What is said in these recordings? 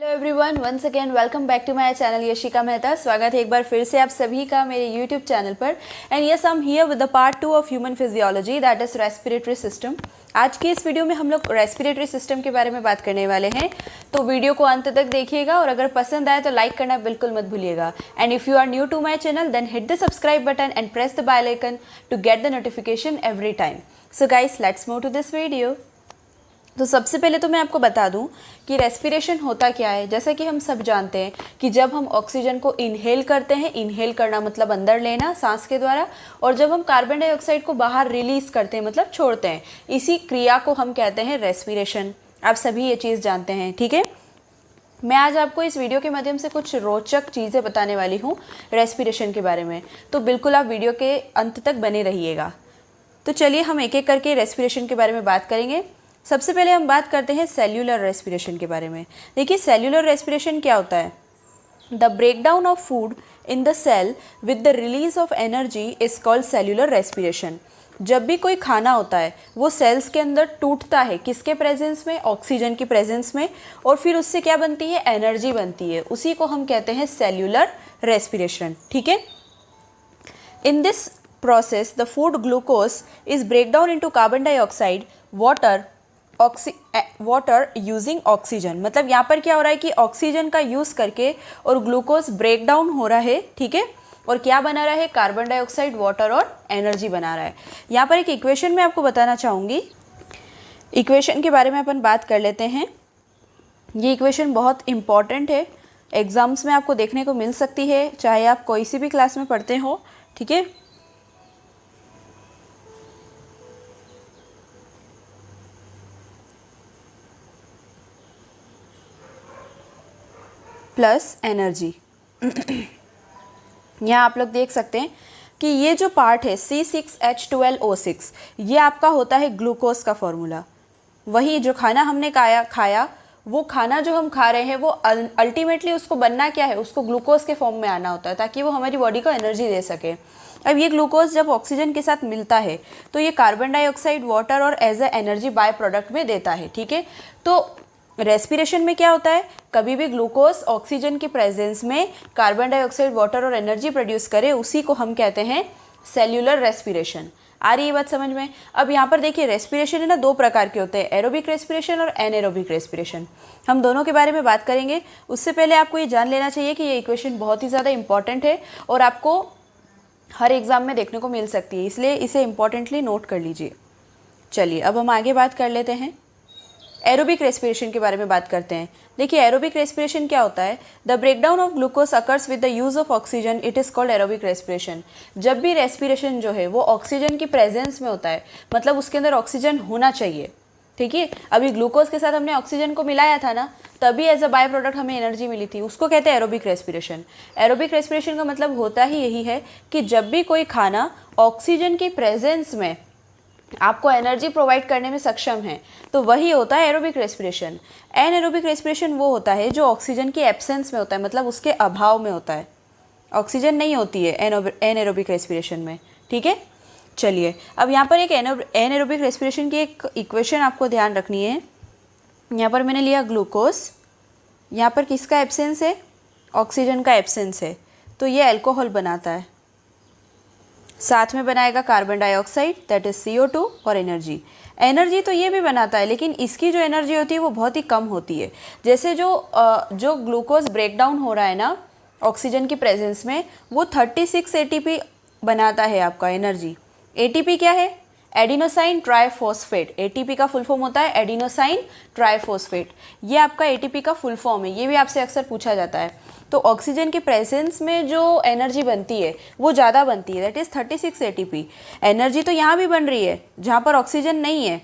Hello everyone, once again welcome back to my channel Yashika Mehta. स्वागत है एक बार फिर से आप सभी का मेरे यूट्यूब चैनल पर। And yes, I am here with the part 2 of human physiology, that is respiratory system. आज की इस वीडियो में हम लोग रेस्पिरेटरी सिस्टम के बारे में बात करने वाले हैं, तो वीडियो को अंत तक देखिएगा और अगर पसंद आए तो लाइक करना बिल्कुल मत भूलिएगा। And if you are new to my channel then hit the subscribe button and press the bell icon to get the notification every time. So guys, let's move to this video. तो सबसे पहले तो मैं आपको बता दूं कि respiration होता क्या है। जैसा कि हम सब जानते हैं कि जब हम ऑक्सीजन को इनहेल करते हैं, इनहेल करना मतलब अंदर लेना सांस के द्वारा, और जब हम कार्बन डाइऑक्साइड को बाहर रिलीज करते हैं मतलब छोड़ते हैं, इसी क्रिया को हम कहते हैं रेस्पिरेशन। आप सभी ये चीज़ जानते हैं, ठीक है। मैं आज आपको इस वीडियो के माध्यम से कुछ रोचक चीज़ें बताने वाली हूँ रेस्पिरेशन के बारे में, तो बिल्कुल आप वीडियो के अंत तक बने रहिएगा। तो चलिए हम एक एक करके रेस्पिरेशन के बारे में बात करेंगे। सबसे पहले हम बात करते हैं सेल्यूलर रेस्पिरेशन के बारे में। देखिए, सेल्यूलर रेस्पिरेशन क्या होता है। The breakdown of food in the cell with the release of energy is called cellular respiration. जब भी कोई खाना होता है वो सेल्स के अंदर टूटता है, किसके प्रेजेंस में? ऑक्सीजन की प्रेजेंस में, और फिर उससे क्या बनती है? एनर्जी बनती है। उसी को हम कहते हैं सेल्यूलर रेस्पिरेशन, ठीक है। In this process the food glucose is break down into carbon dioxide, water using oxygen। मतलब यहाँ पर क्या हो रहा है कि ऑक्सीजन का यूज़ करके और ग्लूकोज ब्रेक डाउन हो रहा है, ठीक है, और क्या बना रहा है? कार्बन डाइऑक्साइड, वाटर और एनर्जी बना रहा है। यहाँ पर एक इक्वेशन मैं आपको बताना चाहूँगी। इक्वेशन के बारे में अपन बात कर लेते हैं। ये इक्वेशन बहुत इंपॉर्टेंट है, एग्जाम्स में आपको देखने को मिल सकती है, चाहे आप कोई सी भी क्लास में पढ़ते हो, ठीक है। Plus energy. यहाँ आप लोग देख सकते हैं कि ये जो पार्ट है C6H12O6, ये आपका होता है ग्लूकोज का फॉर्मूला। वही जो खाना हमने खाया वो खाना जो हम खा रहे हैं वो अल्टीमेटली उसको बनना क्या है? उसको ग्लूकोज के फॉर्म में आना होता है ताकि वो हमारी बॉडी को एनर्जी दे सके। अब ये ग्लूकोज जब ऑक्सीजन के साथ मिलता है तो ये कार्बन डाइऑक्साइड, वाटर और as a energy by product में देता है, ठीक है। तो रेस्पिरेशन में क्या होता है? कभी भी ग्लूकोज ऑक्सीजन की प्रेजेंस में कार्बन डाइऑक्साइड, वाटर और एनर्जी प्रोड्यूस करे, उसी को हम कहते हैं सेल्यूलर रेस्पिरेशन। आ रही है बात समझ में? अब यहाँ पर देखिए, रेस्पिरेशन है ना, दो प्रकार के होते हैं, एरोबिक रेस्पिरेशन और एनएरोबिक रेस्पिरेशन। हम दोनों के बारे में बात करेंगे। उससे पहले आपको ये जान लेना चाहिए कि ये इक्वेशन बहुत ही ज़्यादा इंपॉर्टेंट है और आपको हर एग्जाम में देखने को मिल सकती है, इसलिए इसे इंपॉर्टेंटली नोट कर लीजिए। चलिए अब हम आगे बात कर लेते हैं। एरोबिक रेस्पिरेशन के बारे में बात करते हैं। देखिए, एरोबिक रेस्पिरेशन क्या होता है? The breakdown of glucose occurs with the use of oxygen, it is called aerobic respiration. जब भी रेस्पिरेशन जो है वो ऑक्सीजन की प्रेजेंस में होता है, मतलब उसके अंदर ऑक्सीजन होना चाहिए, ठीक है। अभी ग्लूकोज के साथ हमने ऑक्सीजन को मिलाया था ना, तभी एज अ बाय प्रोडक्ट हमें एनर्जी मिली थी, उसको कहते हैं एरोबिक रेस्पिरेशन। एरोबिक रेस्पिरेशन का मतलब होता ही यही है कि जब भी कोई खाना ऑक्सीजन की प्रेजेंस में आपको एनर्जी प्रोवाइड करने में सक्षम है, तो वही होता है एरोबिक रेस्पिरेशन। एनएरोबिक रेस्पिरेशन वो होता है जो ऑक्सीजन की एब्सेंस में होता है, मतलब उसके अभाव में होता है, ऑक्सीजन नहीं होती है एनएरोबिक रेस्पिरेशन में, ठीक है। चलिए अब यहाँ पर एक एनएरोबिक रेस्पिरेशन की एक इक्वेशन आपको ध्यान रखनी है। यहाँ पर मैंने लिया ग्लूकोज, यहाँ पर किसका एब्सेंस है? ऑक्सीजन का एब्सेंस है, तो ये अल्कोहल बनाता है, साथ में बनाएगा carbon dioxide, that is CO2, और एनर्जी तो ये भी बनाता है, लेकिन इसकी जो एनर्जी होती है वो बहुत ही कम होती है। जैसे जो ग्लूकोज ब्रेक डाउन हो रहा है ना ऑक्सीजन की प्रेजेंस में, वो 36 ATP बनाता है आपका एनर्जी। ATP क्या है? Adenosine triphosphate. ATP का फुल फॉर्म होता है एडिनोसाइन ट्राइफॉस्फेट, ये आपका ATP का फुल फॉर्म है, ये भी आपसे अक्सर पूछा जाता है। तो ऑक्सीजन की प्रेजेंस में जो एनर्जी बनती है वो ज़्यादा बनती है, दैट इज़ 36 ATP। एनर्जी तो यहाँ भी बन रही है जहाँ पर ऑक्सीजन नहीं है,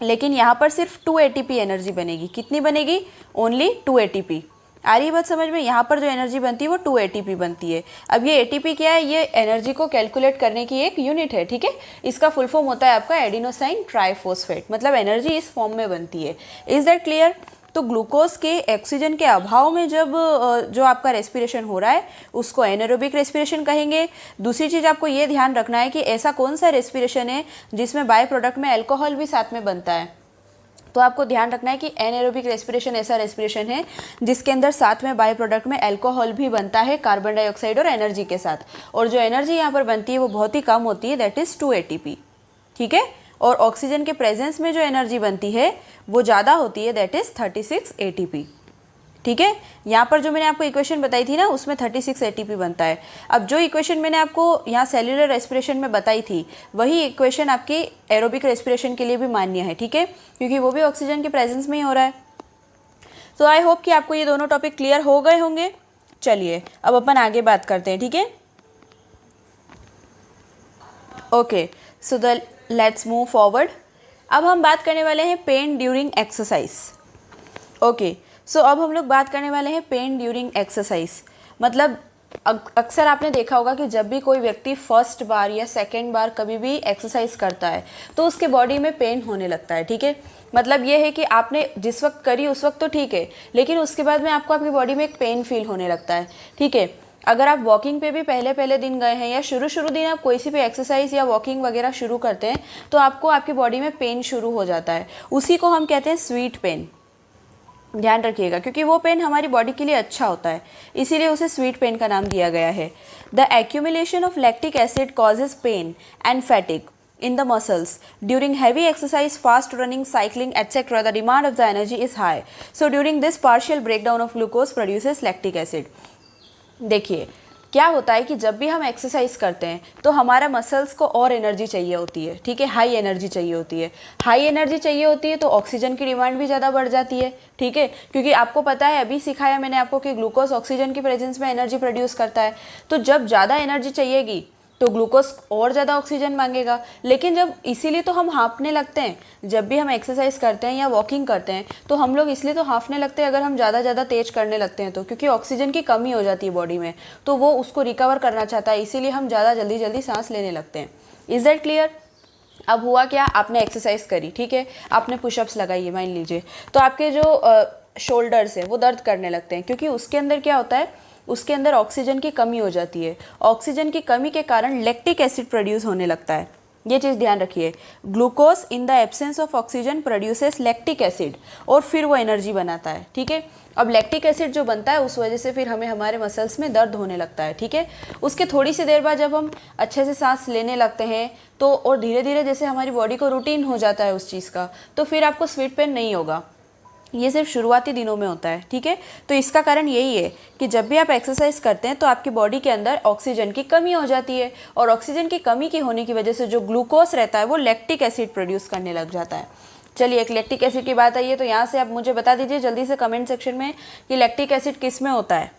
लेकिन यहाँ पर सिर्फ 2 ATP एनर्जी बनेगी। कितनी बनेगी? Only 2 ATP। आ रही बात समझ में? यहाँ पर जो एनर्जी बनती है वो 2 ATP बनती है। अब ये ATP क्या है? ये एनर्जी को कैलकुलेट करने की एक यूनिट है, ठीक है। इसका फुल फॉर्म होता है आपका एडिनोसाइन ट्राइफॉस्फेट, मतलब एनर्जी इस फॉर्म में बनती है। Is that clear? तो ग्लूकोज के ऑक्सीजन के अभाव में जब जो आपका रेस्पिरेशन हो रहा है उसको एनारोबिक रेस्पिरेशन कहेंगे। दूसरी चीज़ आपको ये ध्यान रखना है कि ऐसा कौन सा रेस्पिरेशन है जिसमें बाय प्रोडक्ट में अल्कोहल भी साथ में बनता है, तो आपको ध्यान रखना है कि एनएरोबिक रेस्पिरेशन ऐसा रेस्पिरेशन है जिसके अंदर साथ में बाय प्रोडक्ट में अल्कोहल भी बनता है कार्बन डाइऑक्साइड और एनर्जी के साथ, और जो एनर्जी यहाँ पर बनती है वो बहुत ही कम होती है, दैट इज़ 2 ATP। ठीक है, और ऑक्सीजन के प्रेजेंस में जो एनर्जी बनती है वो ज़्यादा होती है, दैट इज़ 36 ATP। ठीक है, यहाँ पर जो मैंने आपको इक्वेशन बताई थी ना उसमें 36 ATP बनता है। अब जो इक्वेशन मैंने आपको यहाँ सेल्यूलर रेस्पिरेशन में बताई थी वही इक्वेशन आपकी एरोबिक रेस्पिरेशन के लिए भी मान्य है। ठीक है, क्योंकि वो भी ऑक्सीजन के प्रेजेंस में ही हो रहा है। तो आई होप कि आपको ये दोनों टॉपिक क्लियर हो गए होंगे। चलिए अब अपन आगे बात करते हैं। ठीक है, okay, so let's move forward. अब हम बात करने वाले हैं पेन ड्यूरिंग एक्सरसाइज। ओके, सो अब हम लोग बात करने वाले हैं पेन ड्यूरिंग एक्सरसाइज। मतलब अक्सर आपने देखा होगा कि जब भी कोई व्यक्ति फर्स्ट बार या सेकेंड बार कभी भी एक्सरसाइज करता है तो उसके बॉडी में पेन होने लगता है। ठीक है, मतलब ये है कि आपने जिस वक्त करी उस वक्त तो ठीक है, लेकिन उसके बाद में आपको आपकी बॉडी में एक पेन फील होने लगता है। ठीक है, अगर आप वॉकिंग पे भी पहले दिन गए हैं या शुरू दिन आप कोई सी भी एक्सरसाइज या वॉकिंग वगैरह शुरू करते हैं तो आपको आपकी बॉडी में पेन शुरू हो जाता है। उसी को हम कहते हैं स्वीट पेन। ध्यान रखिएगा, क्योंकि वो पेन हमारी बॉडी के लिए अच्छा होता है, इसीलिए उसे स्वीट पेन का नाम दिया गया है। The accumulation of lactic acid causes pain and fatigue in the muscles during heavy exercise, fast running, cycling, etc. The demand of the energy is high, so during this partial breakdown of glucose produces lactic acid. देखिए क्या होता है कि जब भी हम exercise करते हैं तो हमारा मसल्स को और एनर्जी चाहिए होती है। ठीक है, हाई एनर्जी चाहिए होती है। हाई एनर्जी चाहिए होती है तो ऑक्सीजन की डिमांड भी ज़्यादा बढ़ जाती है। ठीक है, क्योंकि आपको पता है, अभी सिखाया मैंने आपको कि ग्लूकोज ऑक्सीजन की प्रेजेंस में एनर्जी प्रोड्यूस करता है। तो जब ज़्यादा एनर्जी चाहिएगी तो ग्लूकोज और ज़्यादा ऑक्सीजन मांगेगा। लेकिन जब इसीलिए तो हम हाँफने लगते हैं, जब भी हम एक्सरसाइज करते हैं या वॉकिंग करते हैं तो हम लोग इसलिए तो हाँफने लगते हैं अगर हम ज़्यादा तेज करने लगते हैं तो, क्योंकि ऑक्सीजन की कमी हो जाती है बॉडी में, तो वो उसको रिकवर करना चाहता है, इसीलिए हम ज़्यादा जल्दी सांस लेने लगते हैं। Is that clear? अब हुआ क्या, आपने एक्सरसाइज करी, ठीक है, आपने पुशअप्स लगाई मान लीजिए, तो आपके जो शोल्डर्स है वो दर्द करने लगते हैं, क्योंकि उसके अंदर क्या होता है, उसके अंदर ऑक्सीजन की कमी हो जाती है। ऑक्सीजन की कमी के कारण लैक्टिक एसिड प्रोड्यूस होने लगता है। ये चीज़ ध्यान रखिए, glucose in the absence of oxygen produces lactic acid, और फिर वो एनर्जी बनाता है। ठीक है, अब लैक्टिक एसिड जो बनता है उस वजह से फिर हमें हमारे मसल्स में दर्द होने लगता है। ठीक है, उसके थोड़ी सी देर बाद जब हम अच्छे से सांस लेने लगते हैं तो, और धीरे धीरे जैसे हमारी बॉडी को रूटीन हो जाता है उस चीज़ का, तो फिर आपको स्वीट पेन नहीं होगा। ये सिर्फ शुरुआती दिनों में होता है। ठीक है, तो इसका कारण यही है कि जब भी आप एक्सरसाइज करते हैं तो आपकी बॉडी के अंदर ऑक्सीजन की कमी हो जाती है, और ऑक्सीजन की कमी की होने की वजह से जो ग्लूकोज रहता है वो लैक्टिक एसिड प्रोड्यूस करने लग जाता है। चलिए, एक लैक्टिक एसिड की बात आई है तो यहाँ से आप मुझे बता दीजिए जल्दी से कमेंट सेक्शन में कि लैक्टिक एसिड किस में होता है,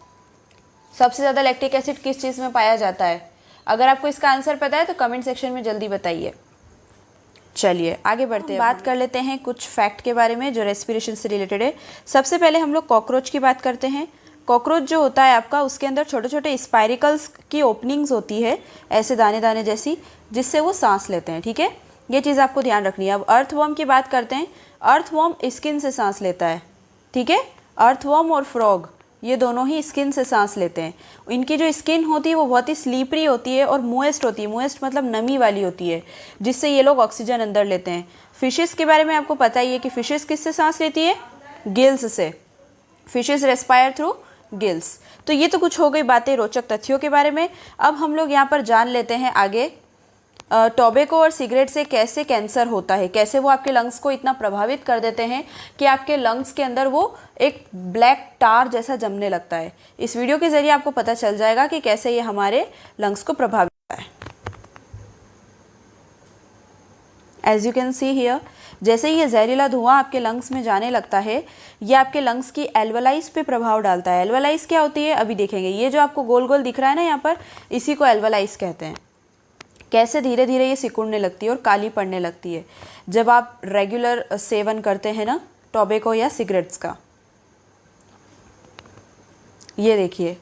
सबसे ज़्यादा लैक्टिक एसिड किस चीज़ में पाया जाता है। अगर आपको इसका आंसर पता है तो कमेंट सेक्शन में जल्दी बताइए। चलिए आगे बढ़ते हैं, बात कर लेते हैं कुछ फैक्ट के बारे में जो रेस्पिरेशन से रिलेटेड है। सबसे पहले हम लोग कॉकरोच की बात करते हैं। कॉकरोच जो होता है आपका, उसके अंदर छोटे छोटे स्पाइरिकल्स की ओपनिंग्स होती है, ऐसे दाने दाने जैसी, जिससे वो सांस लेते हैं। ठीक है, ये चीज़ आपको ध्यान रखनी है। अब अर्थवर्म की बात करते हैं। अर्थवर्म स्किन से सांस लेता है। ठीक है, अर्थवर्म और फ्रॉग ये दोनों ही स्किन से सांस लेते हैं। इनकी जो स्किन होती है वो बहुत ही स्लीपरी होती है और मोएस्ट होती है। मोएस्ट मतलब नमी वाली होती है, जिससे ये लोग ऑक्सीजन अंदर लेते हैं। फिशेस के बारे में आपको पता ही है कि फिशेस किससे सांस लेती है, गिल्स से। Fishes respire through gills. तो ये तो कुछ हो गई बातें रोचक तथ्यों के बारे में। अब हम लोग यहाँ पर जान लेते हैं आगे टोबैको और सिगरेट से कैसे कैंसर होता है, कैसे वो आपके लंग्स को इतना प्रभावित कर देते हैं कि आपके लंग्स के अंदर वो एक ब्लैक टार जैसा जमने लगता है। इस वीडियो के ज़रिए आपको पता चल जाएगा कि कैसे ये हमारे लंग्स को प्रभावित करता है। As you can see here, जैसे ही ये जहरीला धुआं आपके लंग्स में जाने लगता है, ये आपके लंग्स की एल्वलाइज पे प्रभाव डालता है। एल्वलाइज क्या होती है अभी देखेंगे। ये जो आपको गोल गोल दिख रहा है ना यहाँ पर, इसी को एल्वलाइज कहते हैं। कैसे धीरे धीरे ये सिकुड़ने लगती है और काली पड़ने लगती है जब आप रेगुलर सेवन करते हैं ना टोबैको या सिगरेट्स का। ये देखिए,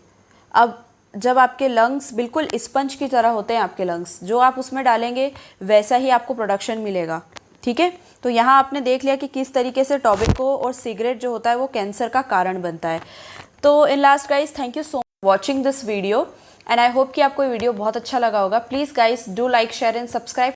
अब जब आपके लंग्स बिल्कुल स्पंज की तरह होते हैं, आपके लंग्स जो आप उसमें डालेंगे वैसा ही आपको प्रोडक्शन मिलेगा। ठीक है, तो यहाँ आपने देख लिया कि किस तरीके से टोबैको और सिगरेट जो होता है वो कैंसर का कारण बनता है। तो in last guys, thank you so much watching this video and I hope कि आपको ये वीडियो बहुत अच्छा लगा होगा। Please guys do like, share and subscribe.